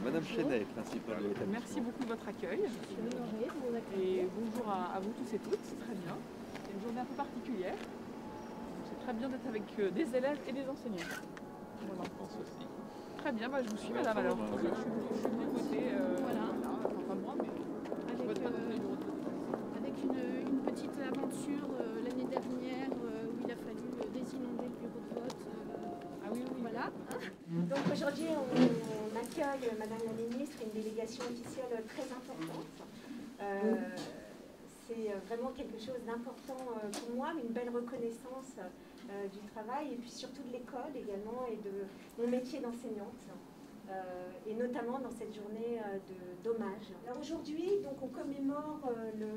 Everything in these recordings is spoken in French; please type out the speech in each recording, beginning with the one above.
Madame Chenet, principale de l'établissement. Merci beaucoup de votre accueil. Je suis honorée de vous accueillir. Et bonjour à vous tous et toutes, c'est très bien. C'est une journée un peu particulière. C'est très bien d'être avec des élèves et des enseignants. Voilà. Je pense aussi. Très bien, je vous suis madame alors. Je suis venue voter, Voilà. enfin pas moi, mais je vote pas dans les bureaux de vote. Avec une petite aventure l'année dernière où il a fallu désinonder le bureau de vote. Ah oui, oui. Voilà. Donc aujourd'hui, on accueille Madame la Ministre, une délégation officielle très importante. C'est vraiment quelque chose d'important pour moi, une belle reconnaissance du travail et puis surtout de l'école également et de mon métier d'enseignante. Et notamment dans cette journée d'hommage. Alors aujourd'hui, donc, on commémore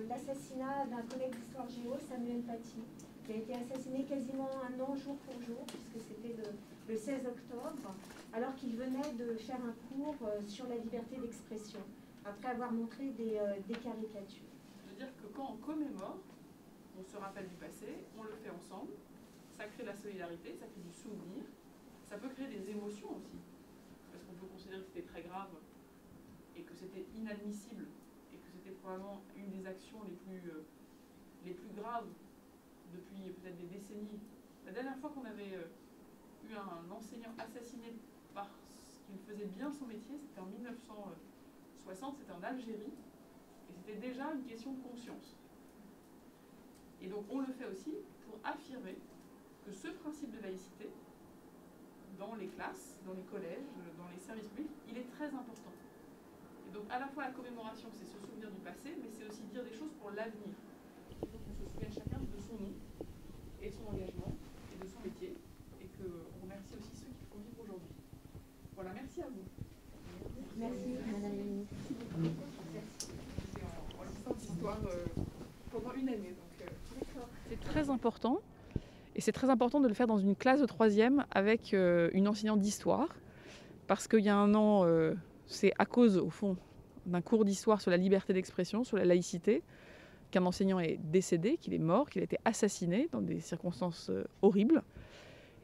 l'assassinat d'un collègue d'histoire géo, Samuel Paty, qui a été assassiné quasiment un an jour pour jour, puisque c'était le 16 octobre, alors qu'il venait de faire un cours sur la liberté d'expression, après avoir montré des caricatures. Je veux dire que quand on commémore, on se rappelle du passé, on le fait ensemble, ça crée de la solidarité, ça crée du souvenir, ça peut créer des émotions aussi. Parce qu'on peut considérer que c'était très grave et que c'était inadmissible et que c'était probablement une des actions les plus graves depuis peut-être des décennies. La dernière fois qu'on avait eu un enseignant assassiné parce qu'il faisait bien son métier, c'était en 1960, c'était en Algérie, et c'était déjà une question de conscience. Et donc on le fait aussi pour affirmer que ce principe de laïcité, dans les classes, dans les collèges, dans les services publics, il est très important. Et donc à la fois la commémoration, c'est se souvenir du passé, mais c'est aussi dire des choses pour l'avenir. Il faut qu'on se souvienne chacun de son nom, et de son engagement, et de son métier, et qu'on remercie aussi ceux qui le font vivre aujourd'hui. Voilà, merci à vous. Merci Madame la Ministre. C'est en lisant l'histoire pendant une année. C'est très important. Et c'est très important de le faire dans une classe de 3e avec une enseignante d'histoire. Parce qu'il y a un an, c'est à cause, au fond, d'un cours d'histoire sur la liberté d'expression, sur la laïcité, qu'un enseignant est décédé, qu'il est mort, qu'il a été assassiné dans des circonstances horribles.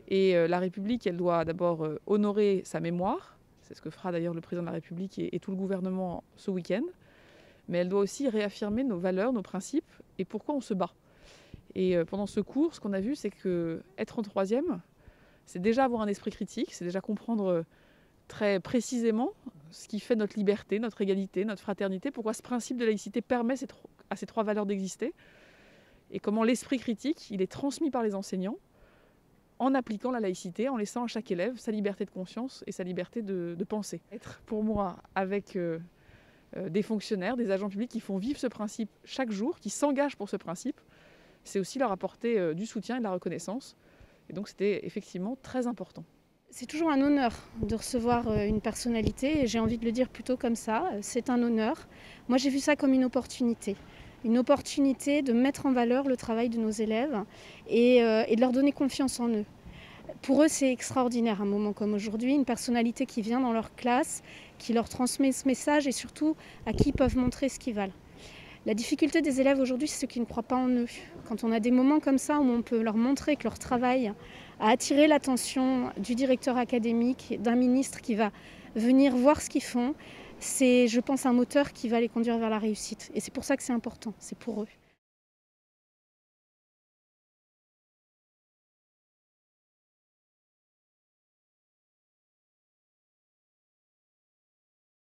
Et la République, elle doit d'abord honorer sa mémoire. C'est ce que fera d'ailleurs le président de la République et tout le gouvernement ce week-end. Mais elle doit aussi réaffirmer nos valeurs, nos principes et pourquoi on se bat. Et pendant ce cours, ce qu'on a vu, c'est qu'être en 3e, c'est déjà avoir un esprit critique, c'est déjà comprendre très précisément ce qui fait notre liberté, notre égalité, notre fraternité, pourquoi ce principe de laïcité permet à ces 3 valeurs d'exister, et comment l'esprit critique, il est transmis par les enseignants en appliquant la laïcité, en laissant à chaque élève sa liberté de conscience et sa liberté de penser. Être pour moi avec des fonctionnaires, des agents publics qui font vivre ce principe chaque jour, qui s'engagent pour ce principe, c'est aussi leur apporter du soutien et de la reconnaissance. Et donc c'était effectivement très important. C'est toujours un honneur de recevoir une personnalité et j'ai envie de le dire plutôt comme ça, c'est un honneur. Moi j'ai vu ça comme une opportunité de mettre en valeur le travail de nos élèves et de leur donner confiance en eux. Pour eux c'est extraordinaire un moment comme aujourd'hui, une personnalité qui vient dans leur classe, qui leur transmet ce message et surtout à qui ils peuvent montrer ce qu'ils valent. La difficulté des élèves aujourd'hui, c'est ceux qui ne croient pas en eux. Quand on a des moments comme ça où on peut leur montrer que leur travail a attiré l'attention du directeur académique, d'un ministre qui va venir voir ce qu'ils font, c'est, je pense, un moteur qui va les conduire vers la réussite. Et c'est pour ça que c'est important, c'est pour eux.